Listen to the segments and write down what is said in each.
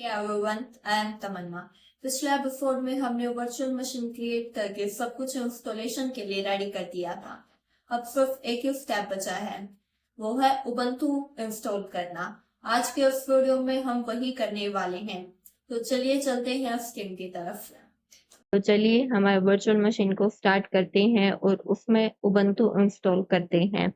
Everyone, I am तमन्ना। पिछले episode में हमने वर्चुअल मशीन क्रिएट करके सब कुछ इंस्टॉलेशन के लिए रेडी कर दिया था। अब सिर्फ एक ही स्टेप बचा है, वो है उबंटू इंस्टॉल करना। आज के इस वीडियो में हम वही करने वाले हैं, तो चलिए चलते हैं स्क्रीन की तरफ। तो चलिए हमारे वर्चुअल मशीन को स्टार्ट करते हैं और उसमें उबंटू इंस्टॉल करते हैं।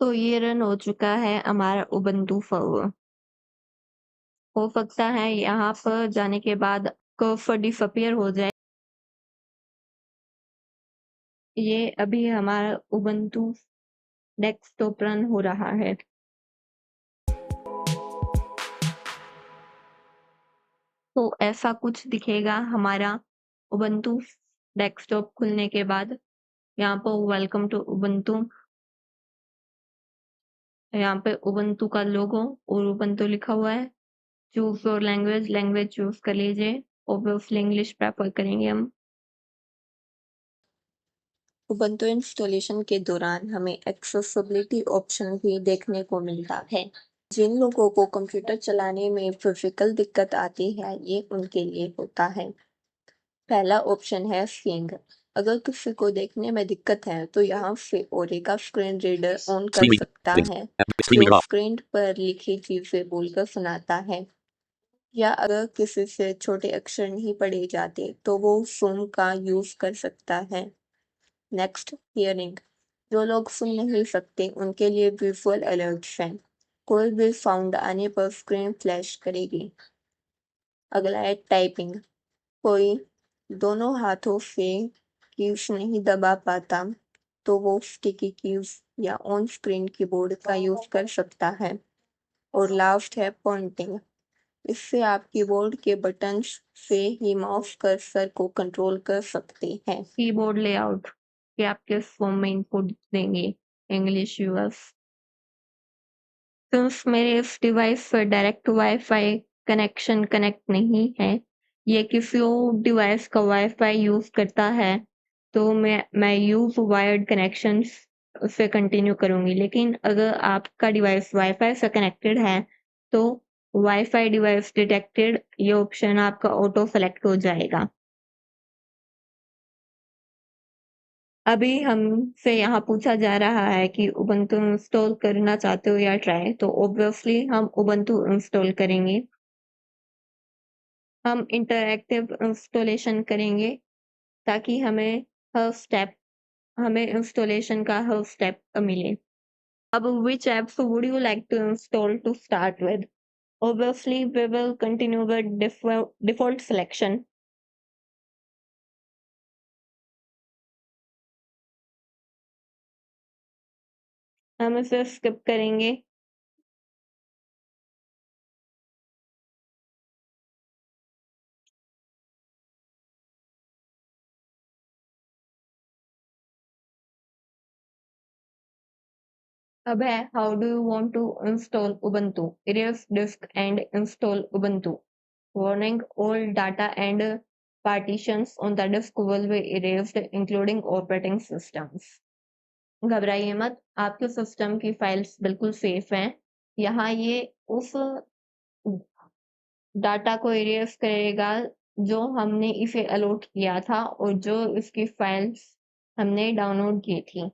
तो ये रन हो चुका है हमारा उबंटू सर्वर। हो सकता है यहाँ पर जाने के बाद कर्सर डिसअपीयर हो जाए। ये अभी हमारा उबंटू डेस्कटॉप रन हो रहा है। तो ऐसा कुछ दिखेगा हमारा उबंटू डेस्कटॉप खुलने के बाद। यहाँ पर वेलकम टू उबंटू, यहाँ पे उबंटू का लोगो और उबंटू लिखा हुआ है। Choose your language, language choose कर लीजिए। ऑब्वियसली इंग्लिश प्रेफर करेंगे हम। उबंटू इंस्टॉलेशन के दौरान हमें एक्सेसिबिलिटी ऑप्शन भी देखने को मिलता है। जिन लोगों को कंप्यूटर चलाने में फिजिकल दिक्कत आती है, ये उनके लिए होता है। पहला ऑप्शन है सीइंग। अगर किसी को देखने में दिक्कत है तो यहाँ से ओरेका स्क्रीन रीडर ऑन कर सकता है, जो स्क्रीन पर लिखी चीजें बोलकर सुनाता है। या अगर किसी से छोटे अक्षर नहीं पढ़े जाते तो वो सुन का यूज कर सकता है। Next, hearing. जो लोग सुन नहीं सकते उनके लिए विजुअल अलर्ट्स हैं। कोई भी साउंड आने पर स्क्रीन फ्लैश करेगी। अगला है टाइपिंग। कोई दोनों हाथों से कीज नहीं दबा पाता तो वो स्टिकी कीज या ऑन स्क्रीन कीबोर्ड का यूज कर सकता है। और लास्ट है पॉइंटिंग। इससे आप कीबोर्ड के बटन्स से ही माउस कर्सर को कंट्रोल कर सकते हैं। कीबोर्ड लेआउट कि आप किस फॉर्म में इनपुट देंगे, इंग्लिश यूएस। सिंस मेरे इस डिवाइस पर डायरेक्ट वाईफाई कनेक्शन कनेक्ट नहीं है, ये किसी और डिवाइस का वाईफाई यूज करता है, तो मैं यूज वायर्ड कनेक्शन से कंटिन्यू करूंगी। लेकिन अगर आपका डिवाइस वाईफाई से कनेक्टेड है तो वाईफाई डिवाइस डिटेक्टेड ये ऑप्शन आपका ऑटो सेलेक्ट हो जाएगा। अभी हमसे यहाँ पूछा जा रहा है कि उबंटू इंस्टॉल करना चाहते हो या ट्राई, तो ऑब्वियसली हम उबंटू इंस्टॉल करेंगे। हम इंटरएक्टिव इंस्टॉलेशन करेंगे ताकि हमें इंस्टॉलेशन का हर स्टेप मिले। अब which apps would you like to install to start with? Obviously, we will continue with default selection. हम इसे स्किप करेंगे। अब है how do you want to install Ubuntu, erase disk and install Ubuntu. Warning, all data and partitions on the disk will be erased including operating systems. घबराइए मत, आपके system की files बिल्कुल सेफ हैं। यहाँ ये उस डाटा को इरेज करेगा जो हमने इसे अलॉट किया था और जो इसकी फाइल्स हमने डाउनलोड की थी।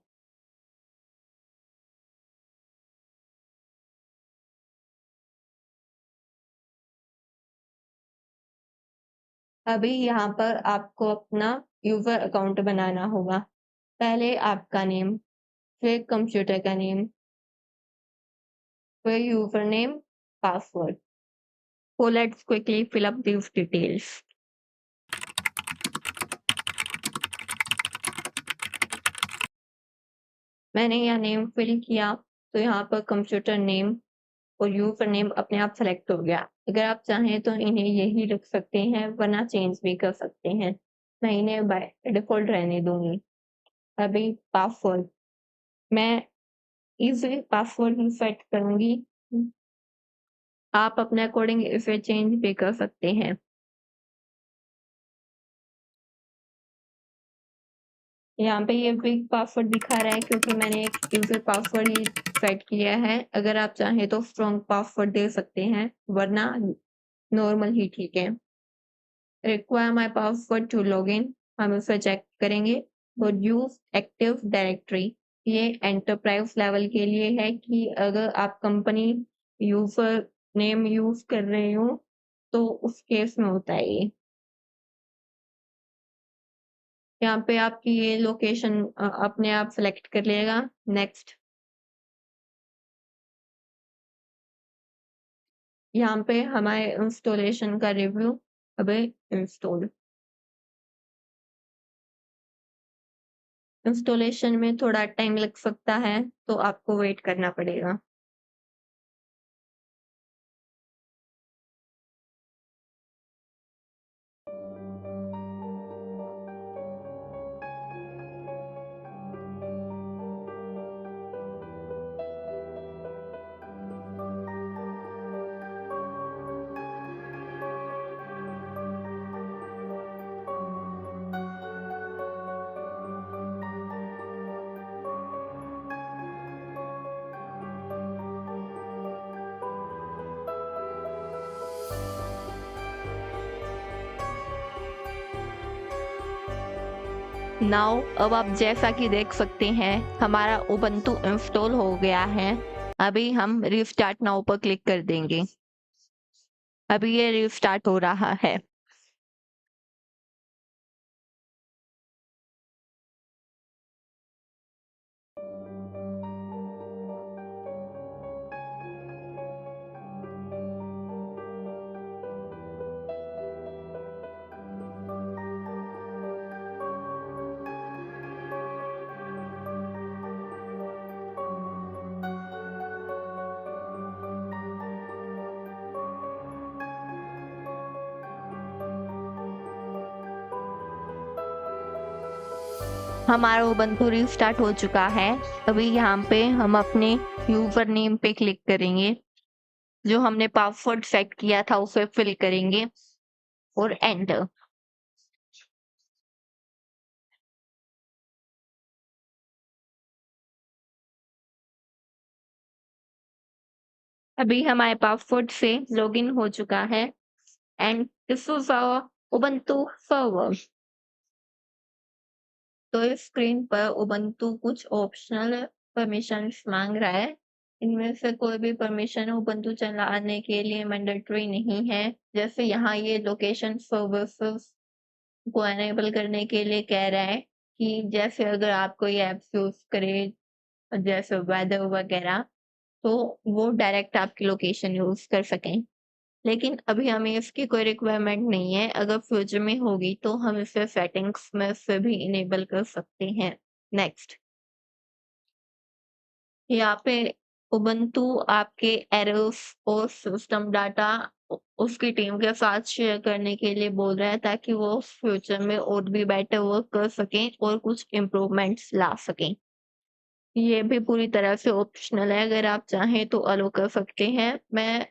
अभी यहाँ पर आपको अपना यूजर अकाउंट बनाना होगा। पहले आपका नेम, फिर कंप्यूटर का नेम, फिर user name, password. So let's quickly fill up these details. मैंने यह नेम फिल किया तो यहाँ पर कंप्यूटर नेम और यूजर नेम अपने आप सेलेक्ट हो गया। अगर आप चाहें तो इन्हें यही रख सकते हैं, वरना चेंज भी कर सकते हैं। मैं इन्हें बाय डिफॉल्ट रहने दूंगी। अभी पासवर्ड, मैं इजी पासवर्ड ही सेट करूंगी। आप अपने अकॉर्डिंग इसे चेंज भी कर सकते हैं। यहाँ पे ये वीक पासवर्ड दिखा रहा है क्योंकि मैंने एक यूजर पासवर्ड ही सेट किया है। अगर आप चाहें तो स्ट्रॉन्ग पासवर्ड दे सकते हैं, वरना नॉर्मल ही ठीक है। Require my password to log in, हम इसे चेक करेंगे। और यूज एक्टिव डायरेक्टरी, ये एंटरप्राइज लेवल के लिए है कि अगर आप कंपनी यूजर नेम यूज कर रहे हो तो उस केस में होता है ये। यहाँ पे आपकी ये लोकेशन अपने आप सेलेक्ट कर लेगा। नेक्स्ट। यहाँ पे हमारे इंस्टॉलेशन का रिव्यू अभी इंस्टॉल। इंस्टॉलेशन में थोड़ा टाइम लग सकता है तो आपको वेट करना पड़ेगा। नाउ अब आप जैसा कि देख सकते हैं हमारा उबंटू इंस्टॉल हो गया है। अभी हम रिस्टार्ट नाउ पर क्लिक कर देंगे। अभी ये रिस्टार्ट हो रहा है। हमारा उबंटू रिस्टार्ट हो चुका है। अभी यहाँ पे हम अपने यूजर नेम पे क्लिक करेंगे। जो हमने पासवर्ड सेट किया था उसे फिल करेंगे और एंटर। अभी हमारे पासवर्ड से लॉगिन हो चुका है and this is our Ubuntu server. तो इस स्क्रीन पर उबंटू कुछ ऑप्शनल परमिशंस मांग रहा है। इनमें से कोई भी परमिशन उबंटू चलाने के लिए मैंडेटरी नहीं है। जैसे यहाँ ये लोकेशन सर्विसेज को एनेबल करने के लिए कह रहा है कि जैसे अगर आप कोई ऐप्स यूज करें जैसे वेदर वगैरह तो वो डायरेक्ट आपकी लोकेशन यूज कर सकें। लेकिन अभी हमें इसकी कोई रिक्वायरमेंट नहीं है। अगर फ्यूचर में होगी तो हम इसे सेटिंग्स में से भी इनेबल कर सकते हैं। नेक्स्ट। यहाँ पे उबंटू आपके एरर्स और सिस्टम डाटा उसकी टीम के साथ शेयर करने के लिए बोल रहा है ताकि वो फ्यूचर में और भी बेटर वर्क कर सकें और कुछ इम्प्रूवमेंट्स ला सकें। ये भी पूरी तरह से ऑप्शनल है, अगर आप चाहें तो अलो कर सकते हैं। मैं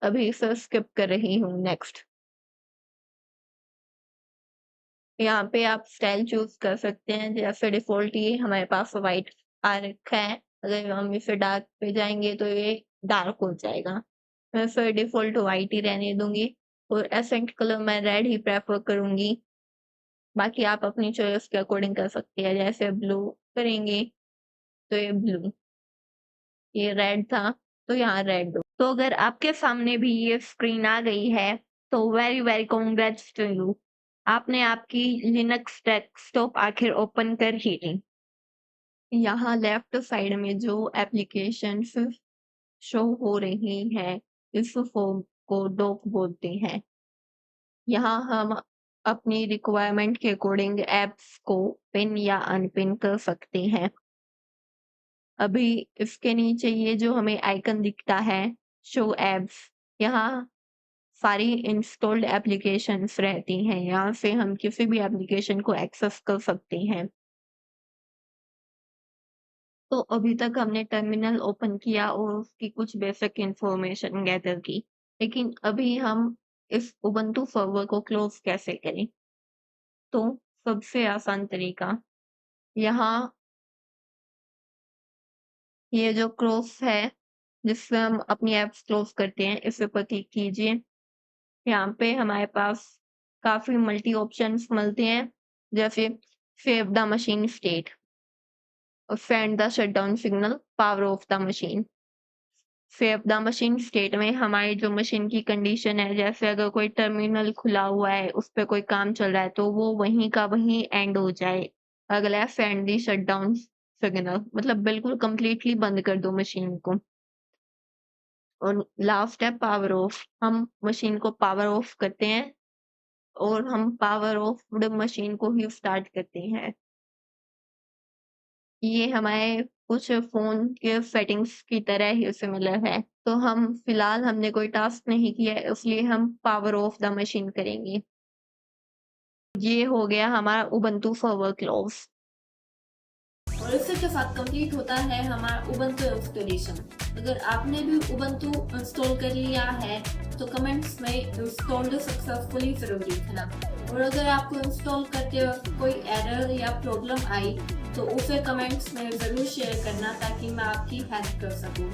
अभी इसे स्किप कर रही हूँ। नेक्स्ट। यहाँ पे आप स्टाइल चूज कर सकते हैं। जैसे डिफॉल्ट ये हमारे पास वाइट आ रखा है, अगर हम इसे डार्क पे जाएंगे तो ये डार्क हो जाएगा। मैं फिर डिफॉल्ट वाइट ही रहने दूंगी और एसेंट कलर मैं रेड ही प्रेफर करूंगी। बाकी आप अपनी चॉइस के अकॉर्डिंग कर सकते हैं। जैसे ब्लू करेंगे तो ये ब्लू, ये रेड था तो यहाँ रेड दो। तो अगर आपके सामने भी ये स्क्रीन आ गई है तो very very congrats to you, आपने आपकी लिनक्स डेस्कटॉप आखिर ओपन कर ही ली। यहाँ लेफ्ट साइड में जो एप्लीकेशन शो हो रही है इस फॉर्म को डॉक बोलते हैं। यहाँ हम अपनी रिक्वायरमेंट के अकॉर्डिंग एप्स को पिन या अनपिन कर सकते हैं। अभी इसके नीचे ये जो हमें आइकन दिखता है शो एप्स, यहाँ सारी इंस्टॉल्ड एप्लीकेशंस रहती हैं। यहाँ से हम किसी भी एप्लीकेशन को एक्सेस कर सकते हैं। तो अभी तक हमने टर्मिनल ओपन किया और उसकी कुछ बेसिक इंफॉर्मेशन गैदर की, लेकिन अभी हम इस उबंटू सर्वर को क्लोज कैसे करें। तो सबसे आसान तरीका यहाँ ये जो क्लोज है जिससे हम अपनी एप्स क्लोज करते हैं, इस पर क्लिक कीजिए। यहाँ पे हमारे पास काफी मल्टी ऑप्शंस मिलते हैं, जैसे save the machine state, send the shutdown signal, power of the machine. Save the machine state में हमारी जो मशीन की कंडीशन है, जैसे अगर कोई टर्मिनल खुला हुआ है, उस पे कोई काम चल रहा है, तो वो वहीं का वहीं एंड हो जाए। अगला है सेंड द शटडाउन सिग्नल, मतलब बिल्कुल कंप्लीटली बंद कर दो मशीन को। और लास्ट है पावर ऑफ, हम मशीन को पावर ऑफ करते हैं और हम पावर ऑफ मशीन को ही स्टार्ट करते हैं। ये हमारे कुछ फोन के सेटिंग्स की तरह ही सिमिलर है। तो हम फिलहाल हमने कोई टास्क नहीं किया है, इसलिए हम पावर ऑफ द मशीन करेंगे। ये हो गया हमारा उबंटू फॉर वर्क क्लोज। और इसी के साथ कंप्लीट होता है हमारा उबंटू इंस्टॉलेशन। अगर आपने भी उबंटू इंस्टॉल कर लिया है तो कमेंट्स में इंस्टॉल्ड सक्सेसफुली जरूर लिखना। और अगर आपको इंस्टॉल करते वक्त कोई एरर या प्रॉब्लम आई तो उसे कमेंट्स में जरूर शेयर करना ताकि मैं आपकी हेल्प कर सकूं।